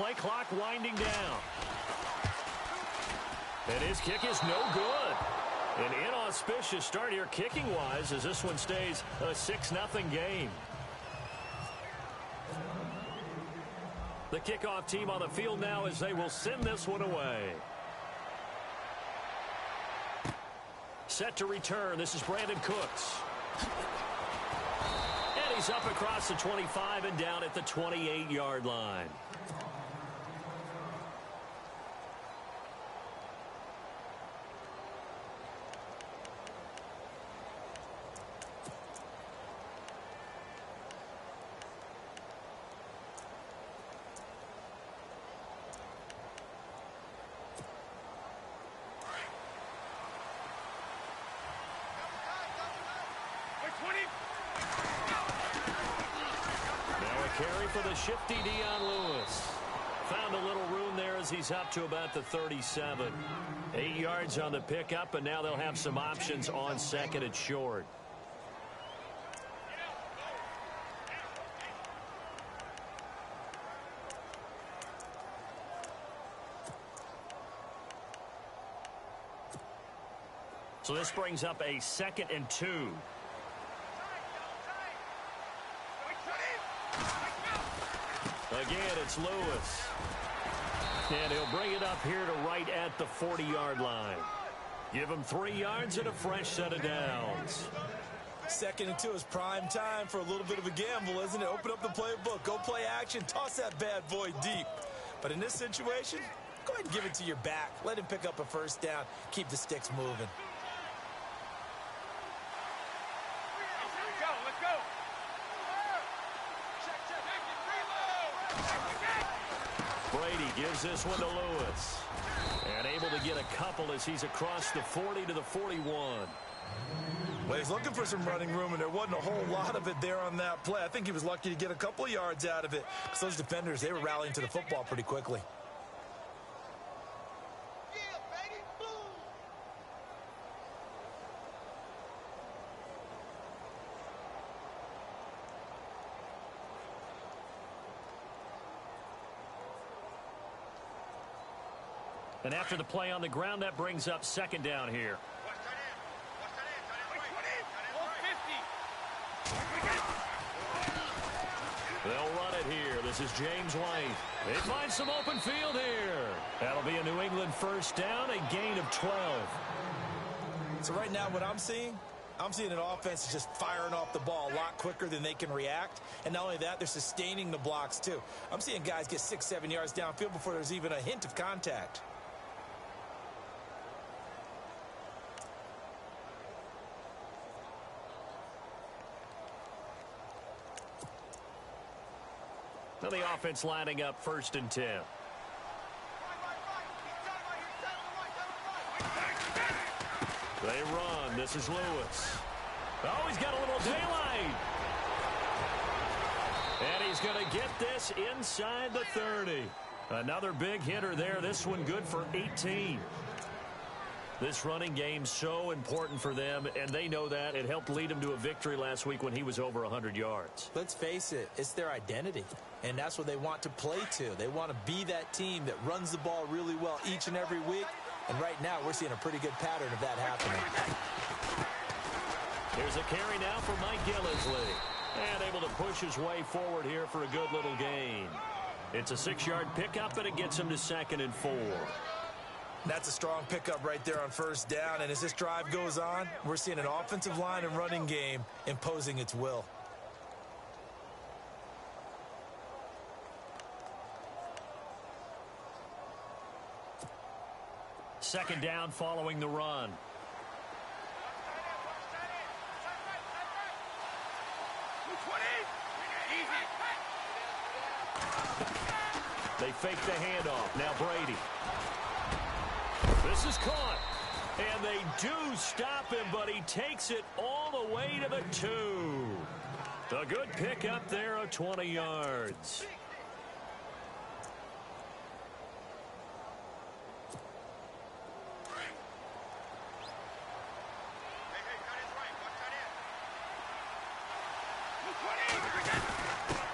play clock winding down. And his kick is no good. An inauspicious start here kicking-wise as this one stays a 6-0 game. The kickoff team on the field now as they will send this one away. Set to return. This is Brandon Cooks. And he's up across the 25 and down at the 28-yard line. Carry for the shifty Dion Lewis. Found a little room there as he's up to about the 37. 8 yards on the pickup, and now they'll have some options on second and short. So this brings up a 2nd and 2. Again, it's Lewis. And he'll bring it up here to right at the 40-yard line. Give him 3 yards and a fresh set of downs. 2nd and 2 is prime time for a little bit of a gamble, isn't it? Open up the playbook, go play action, toss that bad boy deep. But in this situation, go ahead and give it to your back. Let him pick up a first down. Keep the sticks moving. Gives this one to Lewis. And able to get a couple as he's across the 40 to the 41. Well, he's looking for some running room, and there wasn't a whole lot of it there on that play. I think he was lucky to get a couple of yards out of it, because those defenders, they were rallying to the football pretty quickly. And after the play on the ground, that brings up 2nd down here. They'll run it here. This is James White. They find some open field here. That'll be a New England first down, a gain of 12. So right now what I'm seeing an offense is just firing off the ball a lot quicker than they can react. And not only that, they're sustaining the blocks too. I'm seeing guys get 6-7 yards downfield before there's even a hint of contact. Now the offense lining up 1st and 10. They run. This is Lewis. Oh, he's got a little daylight. And he's going to get this inside the 30. Another big hitter there. This one good for 18. This running game so important for them, and they know that. It helped lead them to a victory last week when he was over 100 yards. Let's face it, it's their identity, and that's what they want to play to. They want to be that team that runs the ball really well each and every week, and right now we're seeing a pretty good pattern of that happening. Here's a carry now for Mike Gillisley, and able to push his way forward here for a good little gain. It's a 6-yard pickup, and it gets him to 2nd and 4. That's a strong pickup right there on 1st down, and as this drive goes on, we're seeing an offensive line and running game imposing its will. Second down following the run. They fake the handoff. Now Brady. This is caught. And they do stop him, but he takes it all the way to the 2. A good pickup there of 20 yards.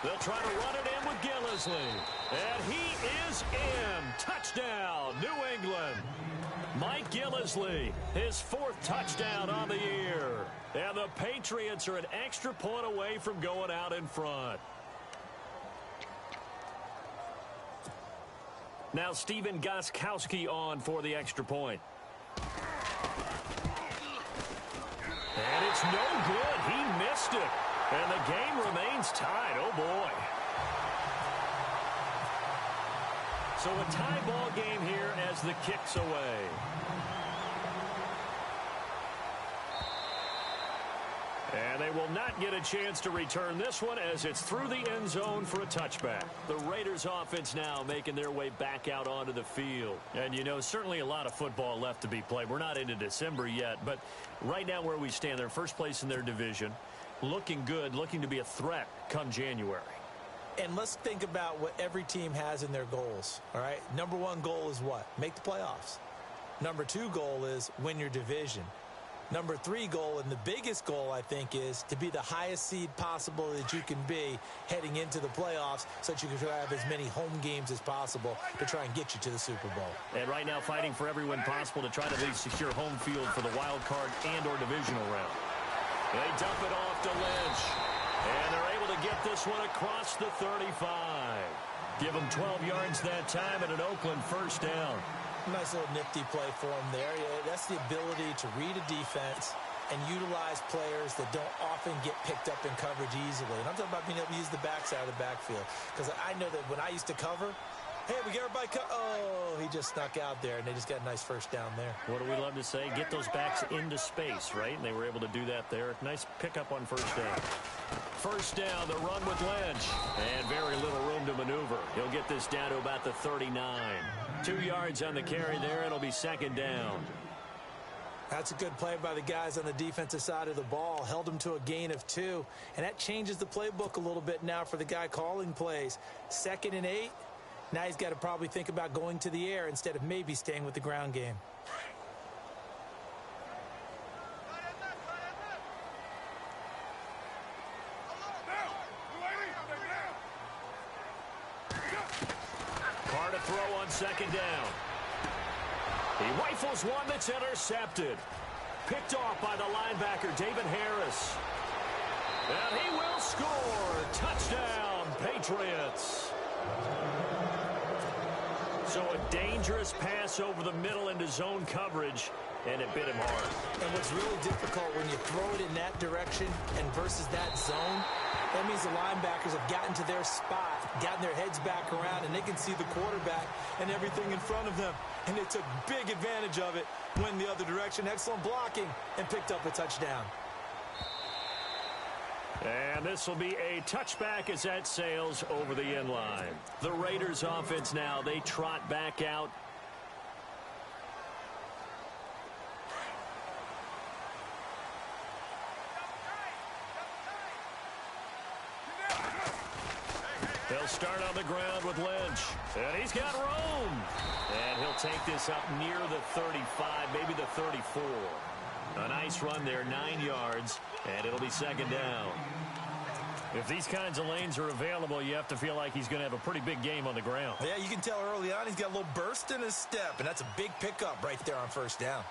They'll try to run it in with Gillisley. And he is in. Touchdown, New England. Mike Gillislee, his 4th touchdown on the year. And the Patriots are an extra point away from going out in front. Now Stephen Gostkowski on for the extra point. And it's no good. He missed it. And the game remains tied. Oh, boy. So a tie ball game here as the kick's away. And they will not get a chance to return this one as it's through the end zone for a touchback. The Raiders offense now making their way back out onto the field. And, you know, certainly a lot of football left to be played. We're not into December yet, but right now where we stand, they're first place in their division. Looking good, looking to be a threat come January. And let's think about what every team has in their goals, all right? Number 1 goal is what? Make the playoffs. Number 2 goal is win your division. Number 3 goal, and the biggest goal, I think, is to be the highest seed possible that you can be heading into the playoffs so that you can have as many home games as possible to try and get you to the Super Bowl. And right now fighting for every win possible to try to at least secure home field for the wild card and or divisional round. They dump it off to Lynch. And they're able to get this one across the 35. Give them 12 yards that time and an Oakland first down. Nice little nifty play for him there. Yeah, that's the ability to read a defense and utilize players that don't often get picked up in coverage easily. And I'm talking about being able to use the backside of the backfield. Because I know that when I used to cover, hey, we get everybody oh, he just snuck out there, and they just got a nice first down there. What do we love to say? Get those backs into space, right? And they were able to do that there. Nice pickup on first down. First down, the run with Lynch. And very little room to maneuver. He'll get this down to about the 39. 2 yards on the carry there. It'll be second down. That's a good play by the guys on the defensive side of the ball. Held him to a gain of 2. And that changes the playbook a little bit now for the guy calling plays. 2nd and 8. Now he's got to probably think about going to the air instead of maybe staying with the ground game. Carr to throw on second down. He rifles one that's intercepted. Picked off by the linebacker, David Harris. And he will score. Touchdown, Patriots. So a dangerous pass over the middle into zone coverage, and it bit him hard. And what's really difficult when you throw it in that direction and versus that zone, that means the linebackers have gotten to their spot, gotten their heads back around, and they can see the quarterback and everything in front of them. And they took big advantage of it, went the other direction. Excellent blocking, and picked up a touchdown. And this will be a touchback as that sails over the end line. The Raiders offense now, they trot back out. They'll start on the ground with Lynch. And he's got room. And he'll take this up near the 35, maybe the 34. A nice run there, 9 yards, and it'll be second down. If these kinds of lanes are available, you have to feel like he's going to have a pretty big game on the ground. Yeah, you can tell early on he's got a little burst in his step, and that's a big pickup right there on first down.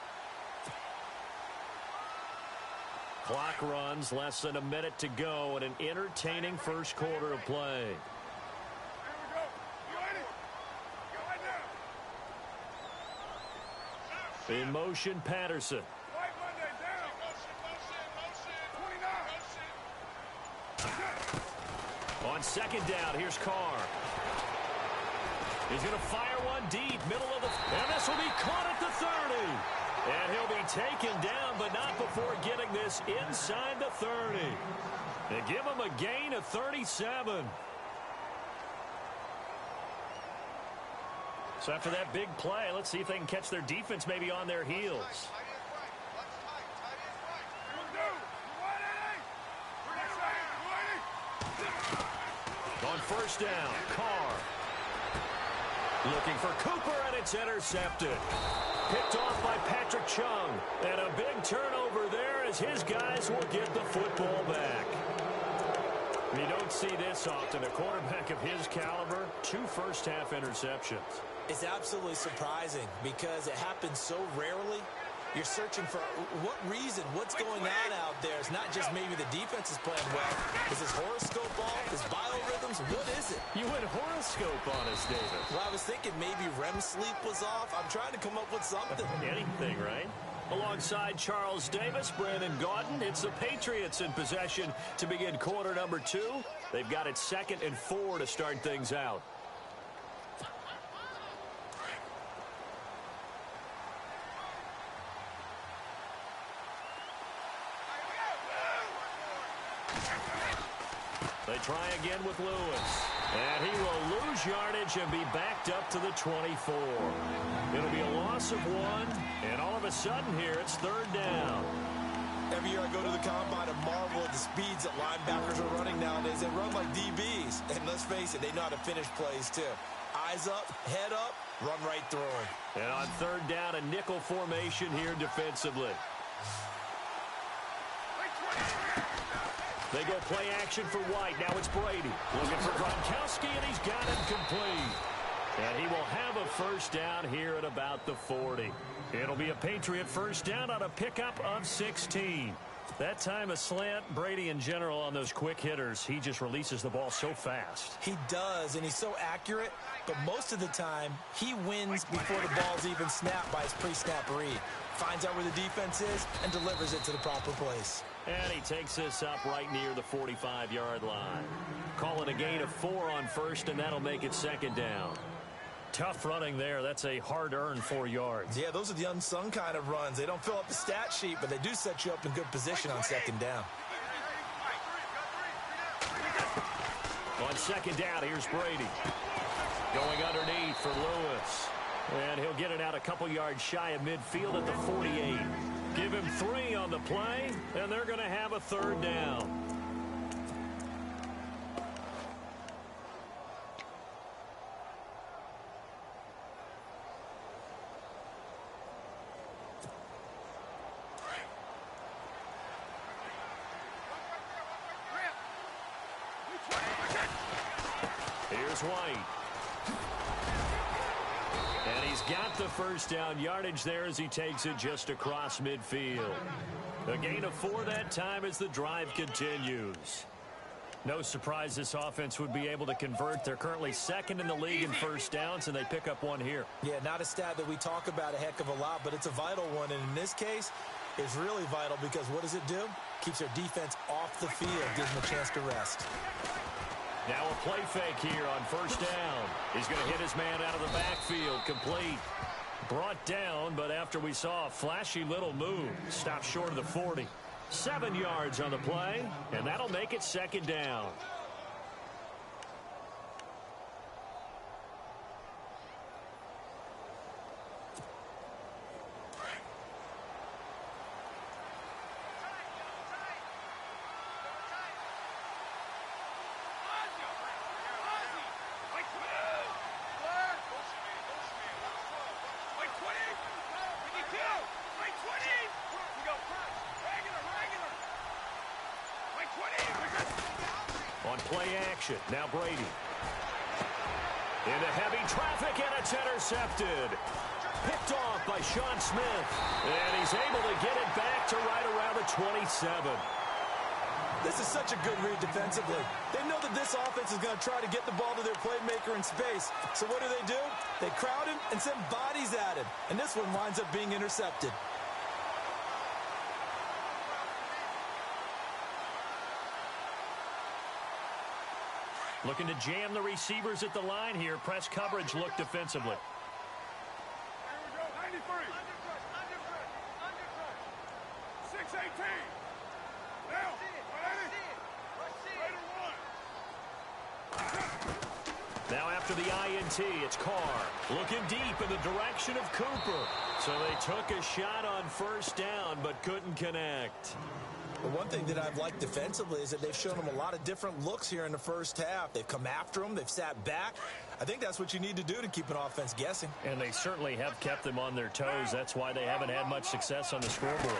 Clock runs, less than a minute to go, and an entertaining first quarter of play. In motion, Patterson. On second down, here's Carr. He's going to fire one deep, middle of the... And this will be caught at the 30. And he'll be taken down, but not before getting this inside the 30. They give him a gain of 37. So after that big play, let's see if they can catch their defense maybe on their heels. On first down, Carr. Looking for Cooper, and it's intercepted. Picked off by Patrick Chung. And a big turnover there as his guys will get the football back. You don't see this often. A quarterback of his caliber, 2 first-half interceptions. It's absolutely surprising because it happens so rarely. You're searching for what reason, what's going on out there. It's not just maybe the defense is playing well. Is his horoscope off? His biorhythms? What is it? You went horoscope on us, Davis. Well, I was thinking maybe REM sleep was off. I'm trying to come up with something. Anything, right? Alongside Charles Davis, Brandon Gaudin, it's the Patriots in possession to begin quarter number 2. They've got it 2nd and 4 to start things out. They try again with Lewis. And he will lose yardage and be backed up to the 24. It'll be a loss of 1. And all of a sudden here, it's 3rd down. Every year I go to the combine and marvel at the speeds that linebackers are running nowadays. They run like DBs. And let's face it, they know how to finish plays too. Eyes up, head up, run right through them. And on 3rd down, a nickel formation here defensively. They go play action for White. Now it's Brady. Looking for Gronkowski, and he's got it complete. And he will have a first down here at about the 40. It'll be a Patriot first down on a pickup of 16. That time a slant. Brady in general on those quick hitters, he just releases the ball so fast. He does, and he's so accurate. But most of the time, he wins before the ball's even snapped by his pre-snap read. Finds out where the defense is and delivers it to the proper place. And he takes this up right near the 45-yard line. Calling a gain of 4 on first, and that'll make it 2nd down. Tough running there. That's a hard-earned 4 yards. Yeah, those are the unsung kind of runs. They don't fill up the stat sheet, but they do set you up in good position on 2nd down. On 2nd down, here's Brady. Going underneath for Lewis. And he'll get it out a couple yards shy of midfield at the 48. Give him 3 on the play, and they're going to have a 3rd down. Here's White. And he's got the first down yardage there as he takes it just across midfield. A gain of 4 that time as the drive continues. No surprise this offense would be able to convert. They're currently 2nd in the league in first downs, and they pick up 1 here. Yeah, not a stat that we talk about a heck of a lot, but it's a vital one. And in this case, it's really vital because what does it do? Keeps their defense off the field, gives them a chance to rest. Now a play fake here on first down. He's going to hit his man out of the backfield. Complete. Brought down, but after we saw a flashy little move, stopped short of the 40. 7 yards on the play, and that'll make it 2nd down. On play action, now Brady. Into heavy traffic, and it's intercepted. Picked off by Sean Smith. And he's able to get it back to right around the 27. This is such a good read defensively. They know that this offense is going to try to get the ball to their playmaker in space. So what do? They crowd him and send bodies at him. And this one winds up being intercepted. Looking to jam the receivers at the line here. Press coverage look defensively. Here we go, 93. Under 618. Now, ready? Now after the INT, it's Carr. Looking deep in the direction of Cooper. So they took a shot on first down, but couldn't connect. But one thing that I've liked defensively is that they've shown them a lot of different looks here in the first half. They've come after them. They've sat back. I think that's what you need to do to keep an offense guessing. And they certainly have kept them on their toes. That's why they haven't had much success on the scoreboard.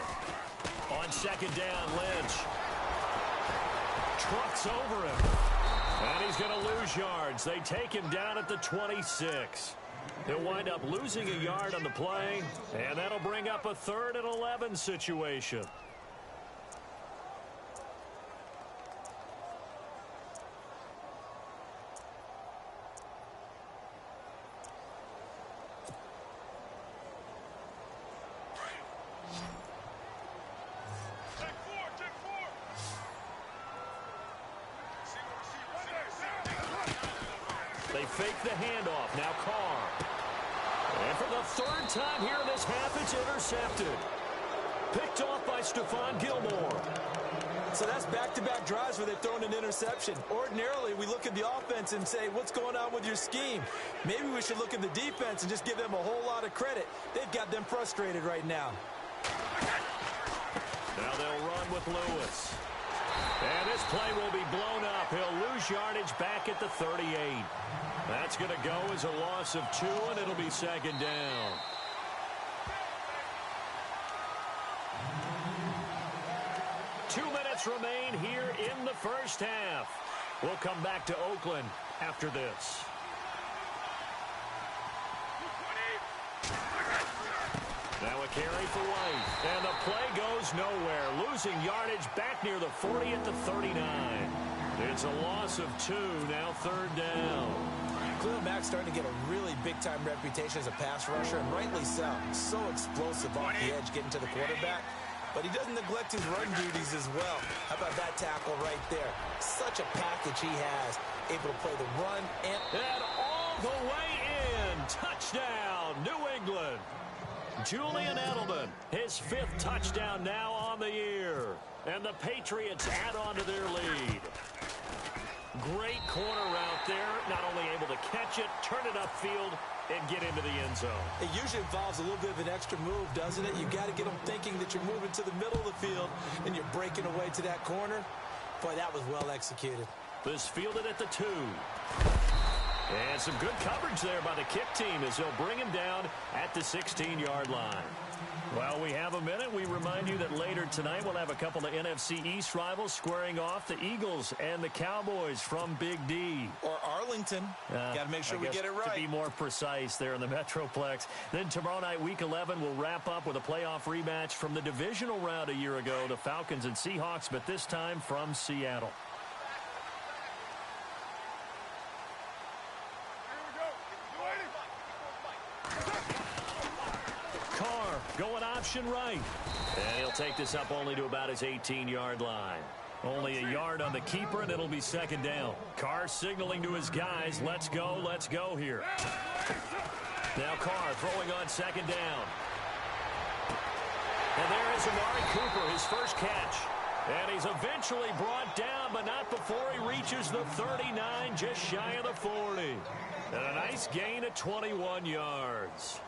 On second down, Lynch. trucks over him. And he's going to lose yards. They take him down at the 26. He'll wind up losing a yard on the play, and that'll bring up a 3rd and 11 situation. They fake the handoff. Now Carr. And for the 3rd time here in this half, it's intercepted. Picked off by Stephon Gilmore. So that's back-to-back drives where they've thrown an interception. Ordinarily, we look at the offense and say, what's going on with your scheme? Maybe we should look at the defense and just give them a whole lot of credit. They've got them frustrated right now. Now they'll run with Lewis. And this play will be blown up. He'll lose yardage back at the 38. That's going to go as a loss of 2, and it'll be 2nd down. Two minutes remain here in the first half. We'll come back to Oakland after this. Now a carry for White. And the play goes nowhere. Losing yardage back near the 40 at the 39. It's a loss of 2, now 3rd down. Khalil Mack's starting to get a really big-time reputation as a pass rusher, and rightly so. So explosive off the edge getting to the quarterback. But he doesn't neglect his run duties as well. How about that tackle right there? Such a package he has. Able to play the run and all the way in. Touchdown, New England. Julian Edelman, his 5th touchdown now on the year. And the Patriots add on to their lead. Great corner route there. Not only able to catch it, turn it upfield, and get into the end zone. It usually involves a little bit of an extra move, doesn't it? You got to get them thinking that you're moving to the middle of the field and you're breaking away to that corner. Boy, that was well executed. This fielded at the 2. And some good coverage there by the kick team as they'll bring him down at the 16-yard line. Well, we have a minute. We remind you that later tonight we'll have a couple of NFC East rivals squaring off, the Eagles and the Cowboys from Big D. Or Arlington. Got to make sure we get it right. To be more precise there in the Metroplex. Then tomorrow night, Week 11, we'll wrap up with a playoff rematch from the divisional round a year ago, the Falcons and Seahawks, but this time from Seattle. Going option right. And he'll take this up only to about his 18-yard line. Only a yard on the keeper, and it'll be 2nd down. Carr signaling to his guys, let's go here. Now Carr throwing on 2nd down. And there is Amari Cooper, his first catch. And he's eventually brought down, but not before he reaches the 39, just shy of the 40. And a nice gain of 21 yards.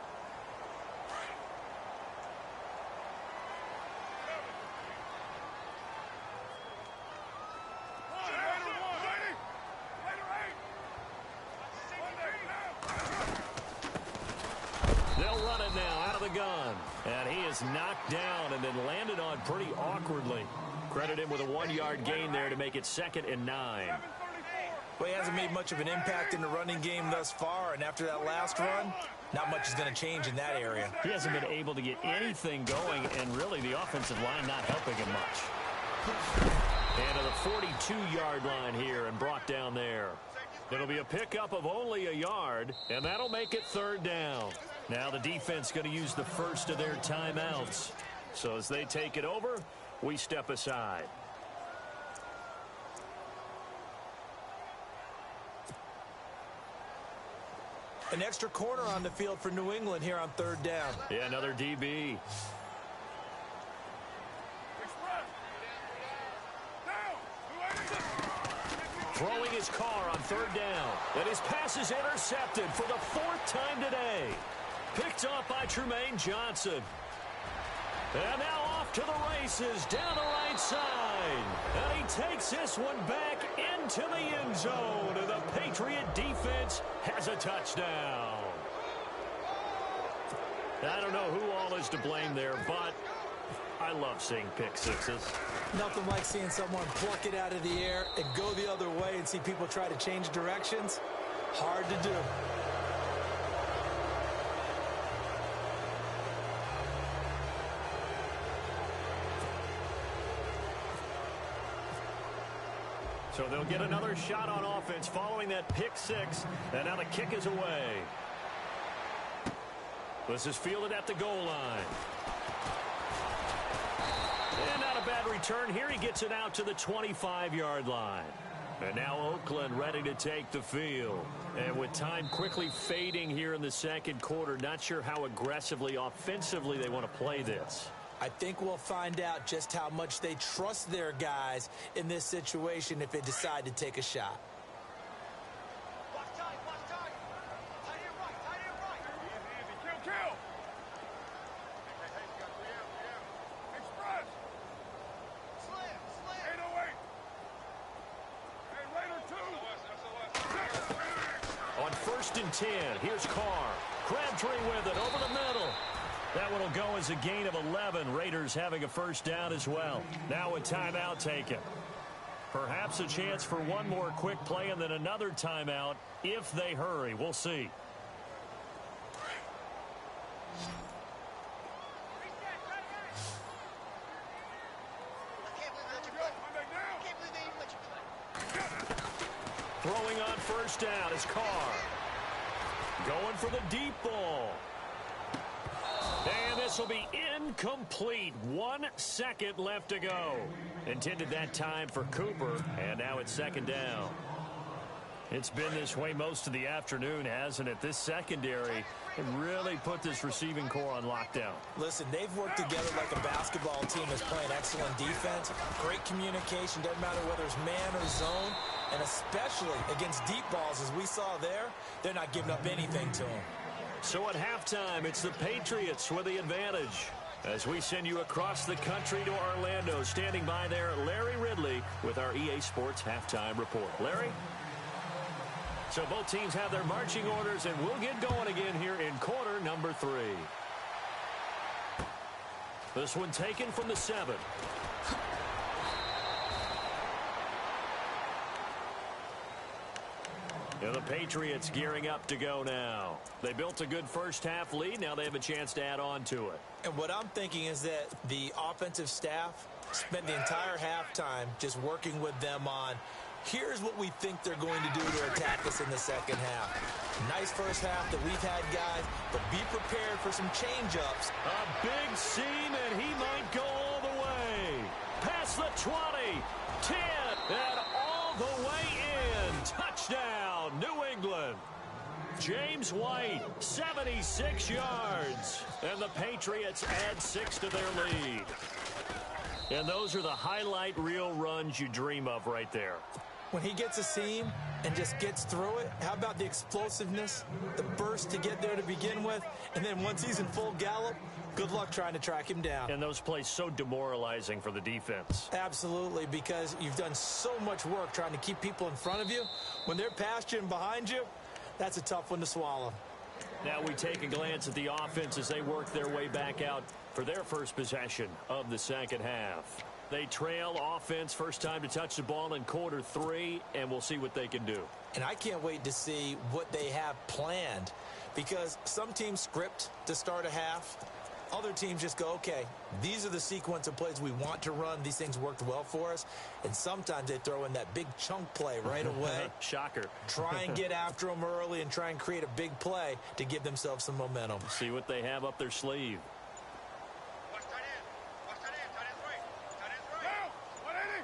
Gun, and he is knocked down and then landed on pretty awkwardly. Credit him with a 1-yard gain there to make it 2nd and 9. Well, he hasn't made much of an impact in the running game thus far, and after that last run, not much is going to change in that area. He hasn't been able to get anything going, and really the offensive line not helping him much. And to the 42-yard line here and brought down there. It'll be a pickup of only a yard, and that'll make it 3rd down. Now the defense going to use the first of their timeouts. So as they take it over, we step aside. An extra corner on the field for New England here on 3rd down. Yeah, another DB. Throwing his car on 3rd down. And his pass is intercepted for the 4th time today. Picked off by Trumaine Johnson. And now off to the races down the right side. And he takes this one back into the end zone. And the Patriot defense has a touchdown. I don't know who all is to blame there, but I love seeing pick sixes. Nothing like seeing someone pluck it out of the air and go the other way and see people try to change directions. Hard to do. So they'll get another shot on offense following that pick six. And now the kick is away. This is fielded at the goal line. And not a bad return here. He gets it out to the 25-yard line. And now Oakland ready to take the field. And with time quickly fading here in the second quarter, not sure how aggressively, offensively they want to play this. I think we'll find out just how much they trust their guys in this situation if they decide to take a shot. On 1st and 10, here's Carr. Crabtree with it over the middle. That one will go as a gain of 11. Raiders having a first down as well. Now a timeout taken. Perhaps a chance for one more quick play and then another timeout if they hurry. We'll see. Throwing on first down is Carr. Going for the deep ball. And this will be incomplete. 1 second left to go. Intended that time for Cooper, and now it's second down. It's been this way most of the afternoon, hasn't it? This secondary really put this receiving core on lockdown. Listen, they've worked together like a basketball team that's playing excellent defense. Great communication, doesn't matter whether it's man or zone. And especially against deep balls, as we saw there, they're not giving up anything to them. So at halftime, it's the Patriots with the advantage. As we send you across the country to Orlando, standing by there, Larry Ridley with our EA Sports Halftime Report. Larry? So both teams have their marching orders, and we'll get going again here in quarter number 3. This one taken from the 7. And the Patriots gearing up to go now. They built a good first half lead. Now they have a chance to add on to it. And what I'm thinking is that the offensive staff spent the entire halftime just working with them on, here's what we think they're going to do to attack us in the second half. Nice first half that we've had, guys, but be prepared for some change-ups. A big seam, and he might go all the way. Past the 20, 10, and all the way in. Touchdown, New England. James White, 76 yards. And the Patriots add 6 to their lead. And those are the highlight reel runs you dream of right there. When he gets a seam and just gets through it, how about the explosiveness, the burst to get there to begin with, and then once he's in full gallop, good luck trying to track him down. And those plays so demoralizing for the defense. Absolutely, because you've done so much work trying to keep people in front of you. When they're past you and behind you, that's a tough one to swallow. Now we take a glance at the offense as they work their way back out for their first possession of the second half. They trail offense, first time to touch the ball in quarter 3, and we'll see what they can do. And I can't wait to see what they have planned, because some teams script to start a half. Other teams just go, okay, these are the sequence of plays we want to run. These things worked well for us. And sometimes they throw in that big chunk play right away. Shocker. Try and get after them early and try and create a big play to give themselves some momentum. See what they have up their sleeve.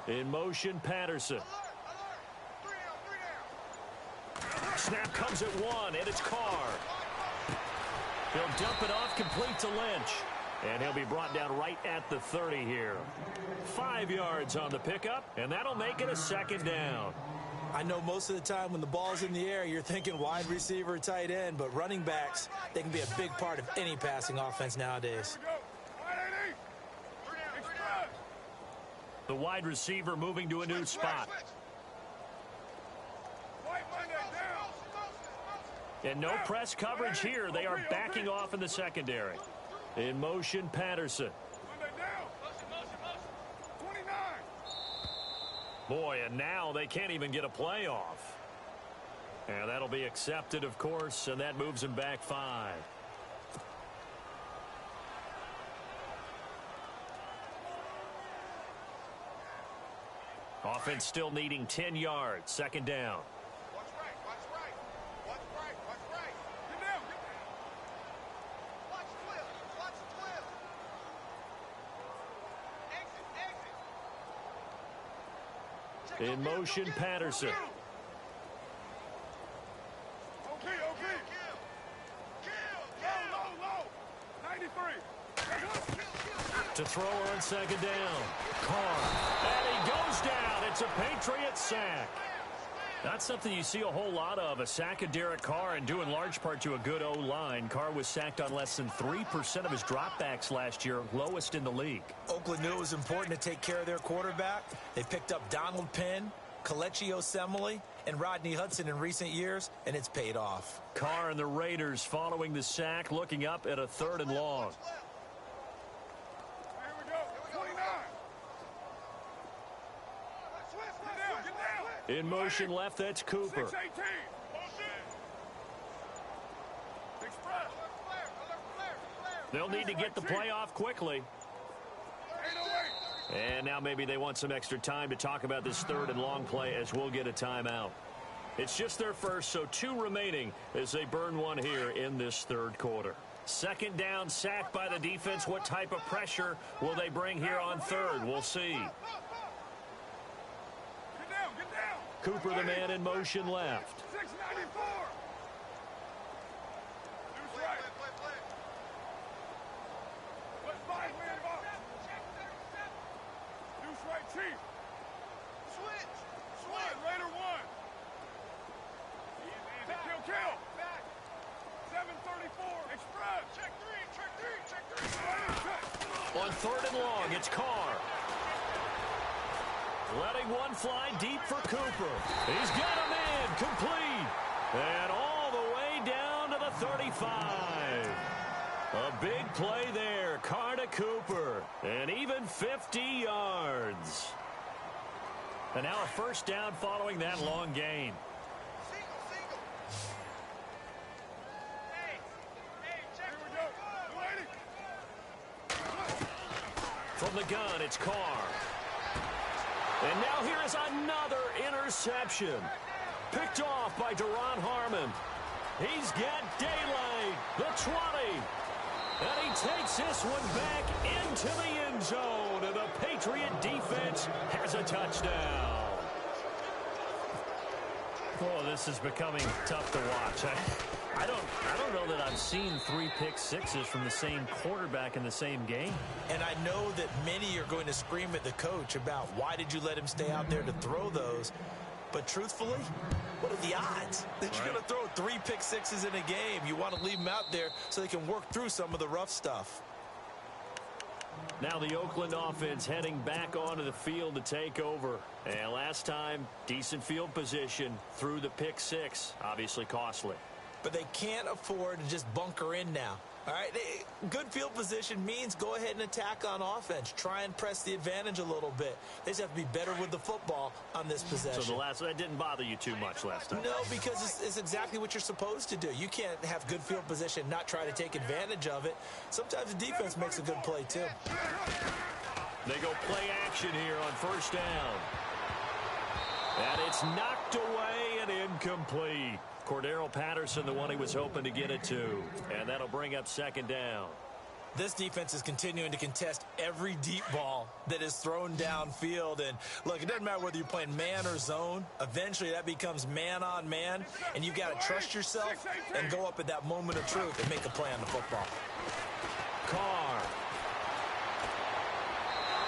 In motion, Patterson. Snap comes at 1, and it's Carr. He'll dump it off, complete to Lynch. And he'll be brought down right at the 30 here. 5 yards on the pickup, and that'll make it a second down. I know most of the time when the ball's in the air, you're thinking wide receiver, tight end, but running backs, they can be a big part of any passing offense nowadays. The wide receiver moving to a new spot. And no press coverage here. They are backing off in the secondary. In motion, Patterson. Boy, and now they can't even get a playoff. And that'll be accepted, of course, and that moves him back 5. Offense still needing 10 yards. Second down. Watch right, watch right. Watch right, watch right. Get down, get down. Watch 12, watch 12. Exit, exit. In motion, Patterson. Okay, okay. Kill. Low, low, low. 93. To throw on second down. Carr. And he goes down. It's a Patriot sack. That's something you see a whole lot of, a sack of Derek Carr, and due in large part to a good O-line. Carr was sacked on less than 3% of his dropbacks last year, lowest in the league. Oakland knew it was important to take care of their quarterback. They picked up Donald Penn, Kelechi Osemele, and Rodney Hudson in recent years, and it's paid off. Carr and the Raiders following the sack, looking up at a 3rd and long. Here we go. 29. Get down. In motion left, that's Cooper. 618. Express. They'll need to get the play off quickly. 808. And now maybe they want some extra time to talk about this 3rd and long play as we'll get a timeout. It's just their first, so 2 remaining as they burn one here in this 3rd quarter. Second down, sacked by the defense. What type of pressure will they bring here on 3rd? We'll see. Get down, get down. Cooper, the man in motion left. 694. Deuce right. Put 5-man box. Deuce right, Chief. Switch. Raider 1. Kill. 734. Express. Check 3. On 3rd and long, it's Carr. Letting one fly deep for Cooper. He's got him in, complete. And all the way down to the 35. A big play there, Carr to Cooper. And even 50 yards. And now a first down following that long gain. Single. Hey, check. Here we go. From the gun, it's Carr. And now here is another interception. Picked off by Deron Harmon. He's got daylight. The 20. And he takes this one back into the end zone. And the Patriot defense has a touchdown. Oh, this is becoming tough to watch. I don't know that I've seen 3 pick sixes from the same quarterback in the same game. And I know that many are going to scream at the coach about why did you let him stay out there to throw those. But truthfully, what are the odds that you're going to throw 3 pick sixes in a game? You want to leave them out there so they can work through some of the rough stuff. Now the Oakland offense heading back onto the field to take over. And last time, decent field position through the pick 6. Obviously costly. But they can't afford to just bunker in now. All right, good field position means go ahead and attack on offense. Try and press the advantage a little bit. They just have to be better with the football on this possession. So that didn't bother you too much last time? No, because it's exactly what you're supposed to do. You can't have good field position and not try to take advantage of it. Sometimes the defense makes a good play, too. They go play action here on first down. And it's knocked away and incomplete. Cordero Patterson, the one he was hoping to get it to. And that'll bring up second down. This defense is continuing to contest every deep ball that is thrown downfield. And, look, it doesn't matter whether you're playing man or zone. Eventually, that becomes man on man. And you've got to trust yourself and go up at that moment of truth and make a play on the football. Carr.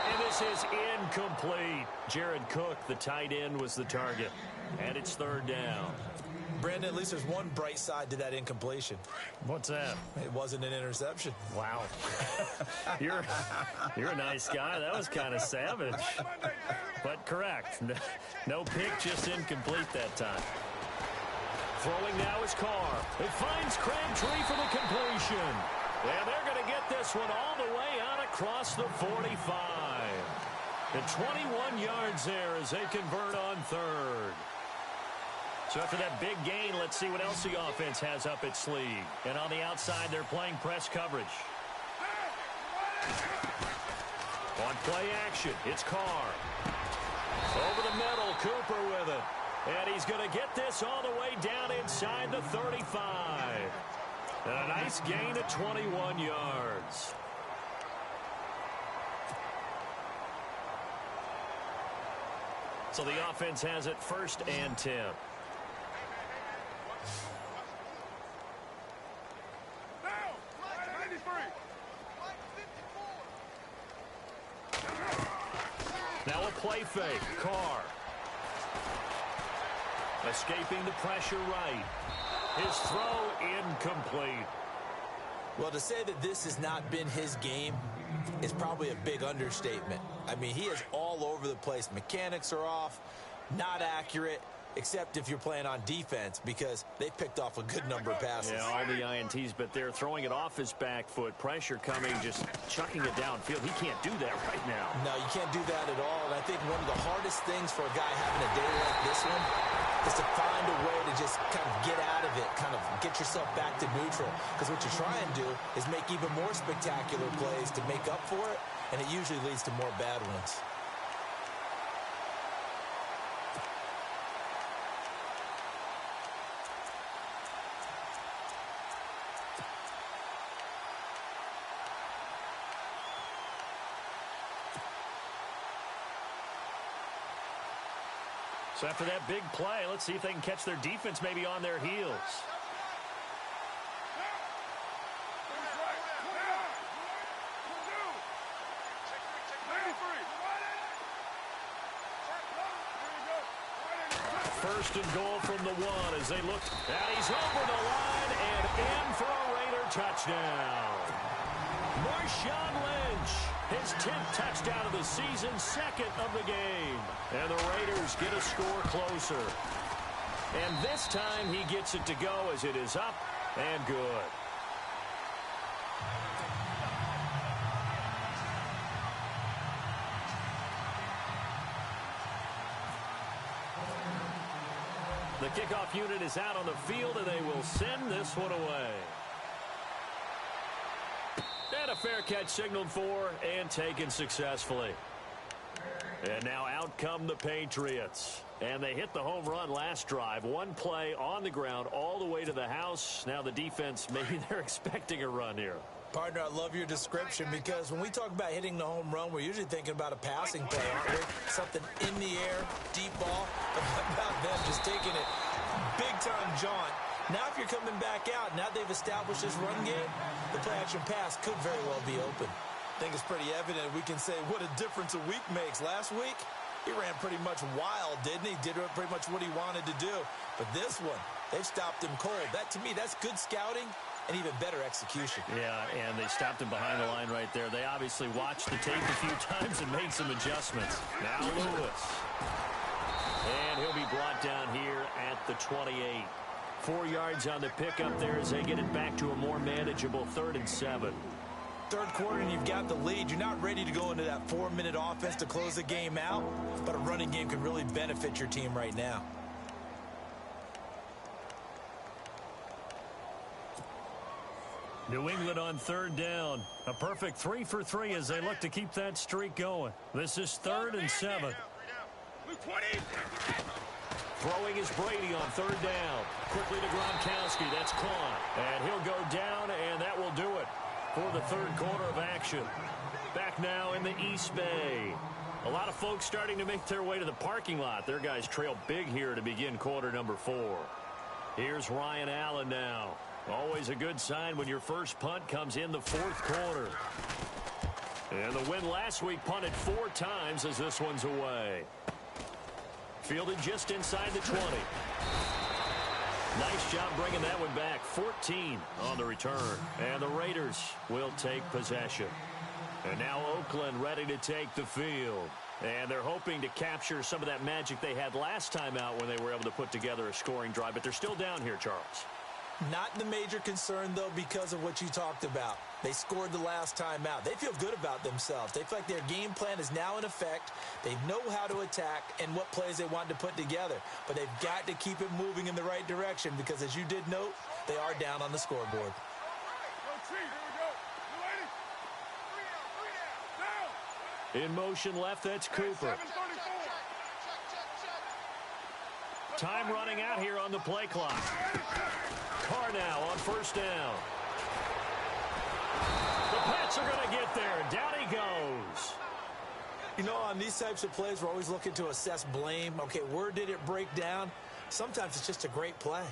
And this is incomplete. Jared Cook, the tight end, was the target. And it's third down. Brandon, at least there's one bright side to that incompletion. What's that? It wasn't an interception. Wow. You're a nice guy. That was kind of savage. But correct. No pick, just incomplete that time. Throwing now is Carr. It finds Crabtree for the completion. And they're going to get this one all the way out across the 45. And 21 yards there as they convert on third. So after that big gain, let's see what else the offense has up its sleeve. And on the outside, they're playing press coverage. On play action, it's Carr. Over the middle, Cooper with it. And he's going to get this all the way down inside the 35. And a nice gain of 21 yards. So the offense has it 1st and 10. Now a play fake. Carr. Escaping the pressure right. His throw incomplete. Well, to say that this has not been his game is probably a big understatement. I mean, he is all over the place. Mechanics are off, not accurate, except if you're playing on defense, because they picked off a good number of passes. Yeah, all the INTs, but they're throwing it off his back foot. Pressure coming, just chucking it downfield. He can't do that right now. No, you can't do that at all. And I think one of the hardest things for a guy having a day like this one is to find a way to just kind of get out of it, kind of get yourself back to neutral. Because what you try and do is make even more spectacular plays to make up for it, and it usually leads to more bad ones. So after that big play, let's see if they can catch their defense maybe on their heels. First and goal from the 1 as they look. And he's over the line and in for a Raider touchdown. Marshawn Lynch, his 10th touchdown of the season, 2nd of the game. And the Raiders get a score closer. And this time he gets it to go as it is up and good. The kickoff unit is out on the field, and they will send this one away. And a fair catch signaled for and taken successfully. And now out come the Patriots. And they hit the home run last drive. One play on the ground all the way to the house. Now the defense, maybe they're expecting a run here. Partner, I love your description, because when we talk about hitting the home run, we're usually thinking about a passing play, aren't we? Something in the air, deep ball. About them just taking it big-time jaunt. Now if you're coming back out, now they've established this run game, the play-action pass could very well be open. I think it's pretty evident. We can say what a difference a week makes. Last week, he ran pretty much wild, didn't he? Did pretty much what he wanted to do. But this one, they've stopped him cold. That, to me, that's good scouting and even better execution. Yeah, and they stopped him behind the line right there. They obviously watched the tape a few times and made some adjustments. Now Lewis. And he'll be brought down here at the 28. 4 yards on the pickup there as they get it back to a more manageable 3rd and 7. Third quarter and you've got the lead. You're not ready to go into that 4-minute offense to close the game out, but a running game can really benefit your team right now. New England on 3rd down. A perfect 3 for 3 as they look to keep that streak going. This is 3rd and 7. Throwing is Brady on 3rd down. Quickly to Gronkowski. That's caught. And he'll go down, and that will do it for the 3rd quarter of action. Back now in the East Bay. A lot of folks starting to make their way to the parking lot. Their guys trail big here to begin quarter number 4. Here's Ryan Allen now. Always a good sign when your first punt comes in the 4th quarter. And the win last week punted 4 times as this one's away. Fielded just inside the 20. Nice job bringing that one back. 14 on the return. And the Raiders will take possession. And now Oakland ready to take the field. And they're hoping to capture some of that magic they had last time out when they were able to put together a scoring drive. But they're still down here, Charles. Not the major concern, though, because of what you talked about. They scored the last time out. They feel good about themselves. They feel like their game plan is now in effect. They know how to attack and what plays they want to put together. But they've got to keep it moving in the right direction because, as you did note, they are down on the scoreboard. In motion left, that's Cooper. Time running out here on the play clock. Carr now on first down. The Pats are going to get there. Down he goes. You know, on these types of plays, we're always looking to assess blame. Okay, where did it break down? Sometimes it's just a great play.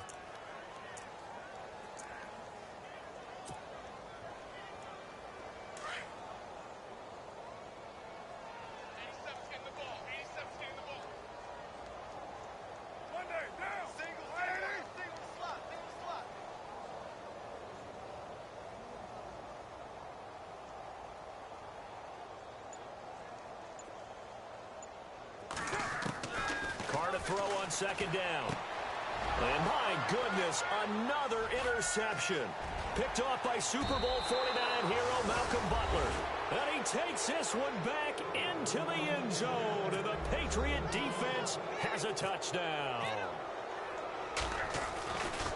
Throw on second down. And my goodness, another interception. Picked off by Super Bowl 49 hero Malcolm Butler. And he takes this one back into the end zone. And the Patriot defense has a touchdown.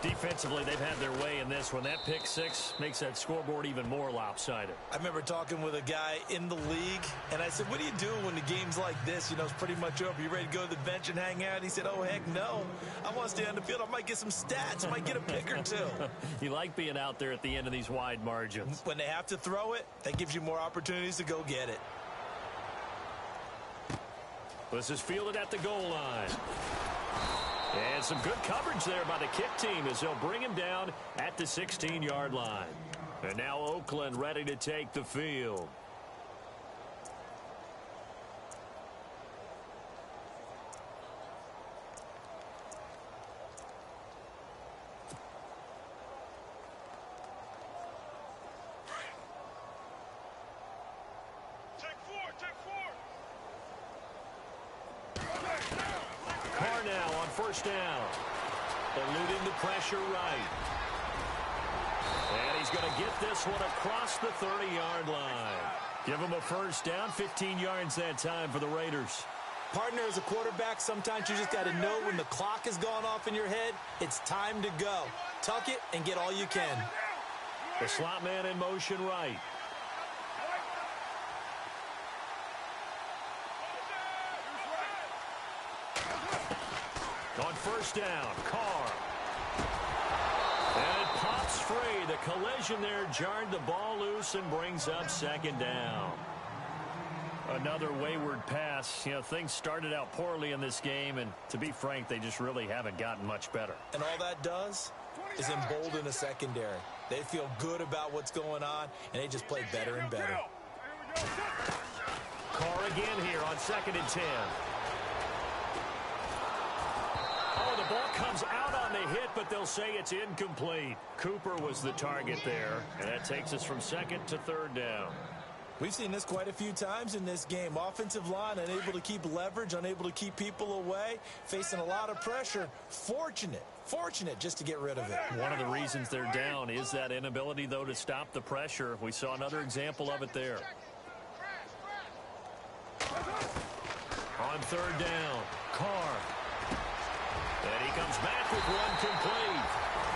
Defensively, they've had their way in this one. That pick six makes that scoreboard even more lopsided. I remember talking with a guy in the league, and I said, what do you do when the game's like this? You know, it's pretty much over. You ready to go to the bench and hang out? He said, oh, heck no. I want to stay on the field. I might get some stats. I might get a pick or two. You like being out there at the end of these wide margins. When they have to throw it, that gives you more opportunities to go get it. This is fielded at the goal line. And some good coverage there by the kick team as they'll bring him down at the 16-yard line. And now Oakland ready to take the field. Carr now on first down. Eluding the pressure right. And he's going to get this one across the 30-yard line. Give him a first down, 15 yards that time for the Raiders. Partner, as a quarterback, sometimes you just got to know when the clock has gone off in your head, it's time to go. Tuck it and get all you can. The slot man in motion right. On first down, Carr. And it pops free. The collision there jarred the ball loose and brings up second down. Another wayward pass. You know, things started out poorly in this game, and to be frank, they just really haven't gotten much better. And all that does is embolden the secondary. They feel good about what's going on, and they just play better and better. Carr again here on 2nd and 10. Oh, the ball comes out on the hit, but they'll say it's incomplete. Cooper was the target there, and that takes us from 2nd to 3rd down. We've seen this quite a few times in this game. Offensive line unable to keep leverage, unable to keep people away, facing a lot of pressure. Fortunate just to get rid of it. One of the reasons they're down is that inability, though, to stop the pressure. We saw another example of it there. On 3rd down, Carr. And he comes back with one complete.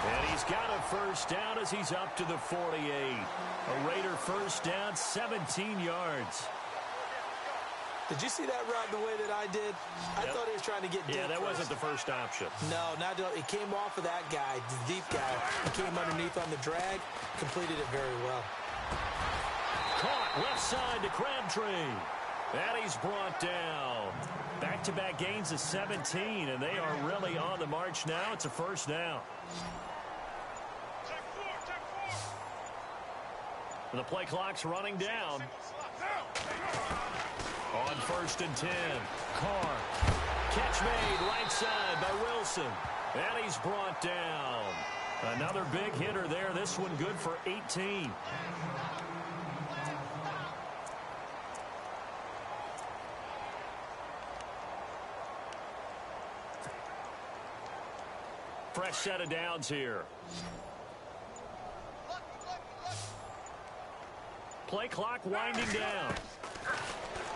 And he's got a first down as he's up to the 48. A Raider first down, 17 yards. Did you see that route the way that I did? I thought he was trying to get deep. Yeah, that first. wasn't the first option. No, it came off of that guy, the deep guy. He came underneath on the drag, completed it very well. Caught left side to Crabtree. And he's brought down. Back-to-back gains of 17, and they are really on the march now. It's a first down. And the play clock's running down. On 1st and 10, Carr. Catch made right side by Wilson. And he's brought down. Another big hitter there. This one good for 18. fresh set of downs here. Play clock winding down.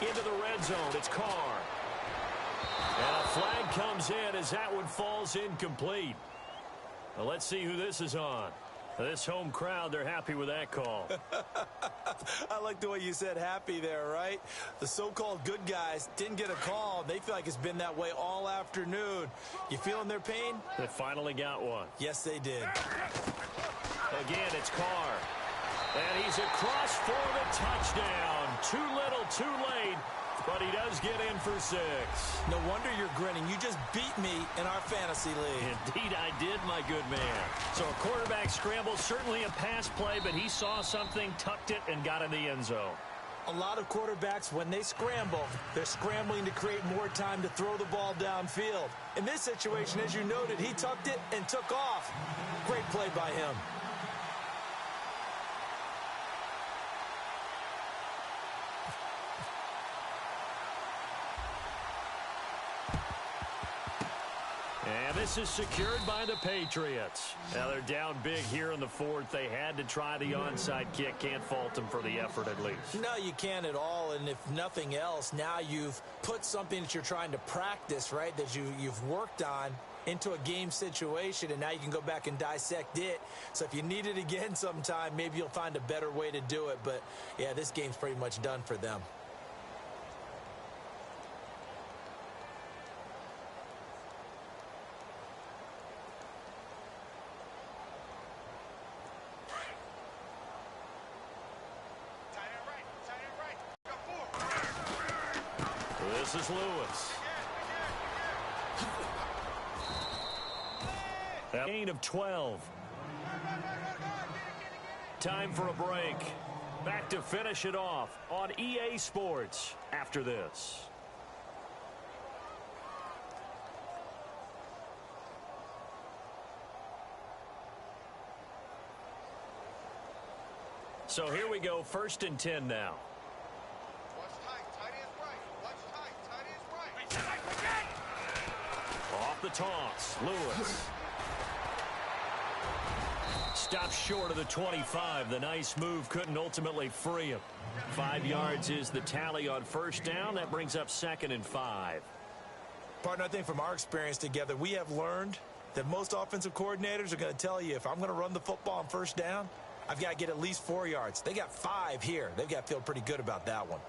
Into the red zone. It's Carr. And a flag comes in as that one falls incomplete. Well, let's see who this is on. This home crowd, they're happy with that call. I like the way you said happy there, right? The so-called good guys didn't get a call. They feel like it's been that way all afternoon. You feeling their pain? They finally got one. Yes, they did. Again, it's Carr. And he's across for the touchdown. Too little, too late. But he does get in for 6. No wonder you're grinning. You just beat me in our fantasy league. Indeed, I did, my good man. So a quarterback scramble, certainly a pass play, but he saw something, tucked it, and got in the end zone. A lot of quarterbacks, when they scramble, they're scrambling to create more time to throw the ball downfield. In this situation, as you noted, he tucked it and took off. Great play by him. And this is secured by the Patriots. Now they're down big here in the 4th. They had to try the onside kick. Can't fault them for the effort at least. No, you can't at all. And if nothing else, now you've put something that you're trying to practice, right, that you've worked on into a game situation, and now you can go back and dissect it. So if you need it again sometime, maybe you'll find a better way to do it. But, yeah, this game's pretty much done for them. This is Lewis. A gain of 12. Time for a break. Back to finish it off on EA Sports after this. So here we go, 1st and 10 now. Off the toss, Lewis. Stops short of the 25. The nice move couldn't ultimately free him. 5 yards is the tally on 1st down. That brings up 2nd and 5. Partner, I think from our experience together, we have learned that most offensive coordinators are going to tell you, if I'm going to run the football on 1st down, I've got to get at least 4 yards. They got 5 here. They've got to feel pretty good about that one.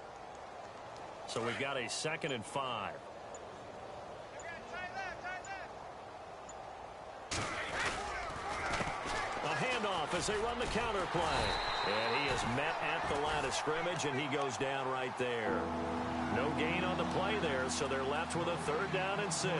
So we've got a 2nd and 5. A handoff as they run the counter play. And he is met at the line of scrimmage, and he goes down right there. No gain on the play there, so they're left with a 3rd down and 6.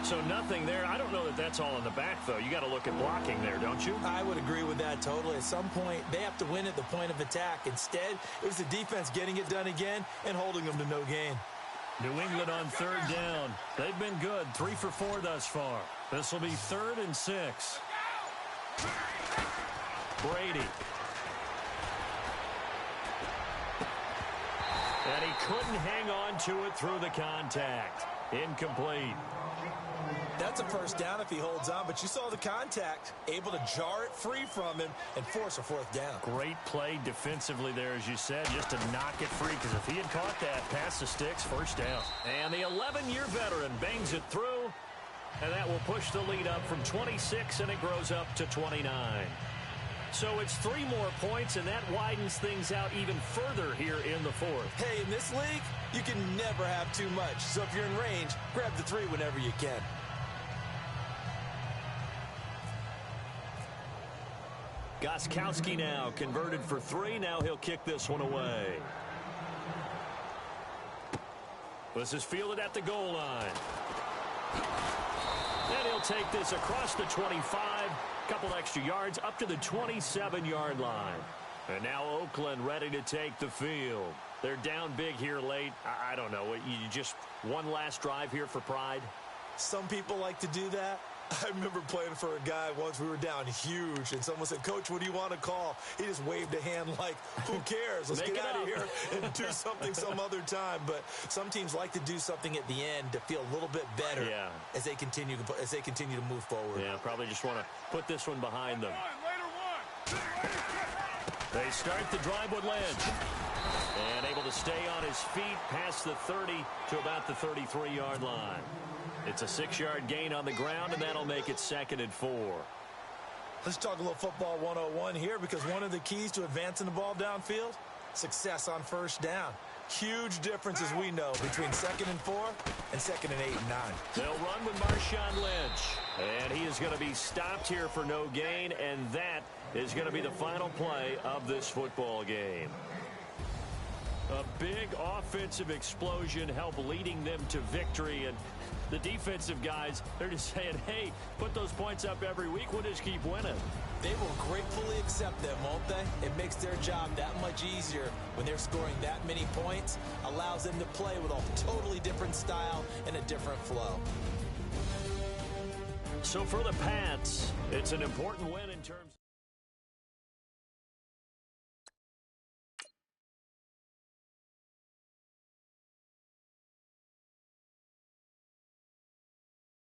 So nothing there. I don't know that that's all in the back, though. You got to look at blocking there, don't you? I would agree with that totally. At some point, they have to win at the point of attack. Instead, it was the defense getting it done again and holding them to no gain. New England on 3rd down. They've been good. 3 for 4 thus far. This will be 3rd and 6. Brady. And he couldn't hang on to it through the contact. Incomplete. That's a 1st down if he holds on, but you saw the contact, able to jar it free from him and force a 4th down. Great play defensively there, as you said, just to knock it free, because if he had caught that, past the sticks, 1st down. And the 11-year veteran bangs it through, and that will push the lead up from 26, and it grows up to 29. So it's 3 more points, and that widens things out even further here in the 4th. Hey, in this league, you can never have too much. So if you're in range, grab the 3 whenever you can. Gostkowski now converted for 3. Now he'll kick this one away. This is fielded at the goal line. And he'll take this across the 25. Couple extra yards up to the 27-yard line. And now Oakland ready to take the field. They're down big here late. I don't know. You just one last drive here for pride? Some people like to do that. I remember playing for a guy once. We were down huge, and someone said, "Coach, what do you want to call?" He just waved a hand like, "Who cares? Let's get out of here and do something some other time." But some teams like to do something at the end to feel a little bit better as they continue to move forward. Yeah, probably just want to put this one behind them. They start the drive with Lynch. And able to stay on his feet past the 30 to about the 33-yard line. It's a 6-yard gain on the ground, and that'll make it 2nd and 4. Let's talk a little football 101 here, because one of the keys to advancing the ball downfield, success on first down. Huge difference, as we know, between 2nd and 4 and 2nd and 8 and 9. They'll run with Marshawn Lynch. And he is going to be stopped here for no gain, and that is going to be the final play of this football game. A big offensive explosion helped leading them to victory, and the defensive guys, they're just saying, hey, put those points up every week. We'll just keep winning. They will gratefully accept them, won't they? It makes their job that much easier when they're scoring that many points. Allows them to play with a totally different style and a different flow. So for the Pats, it's an important win in terms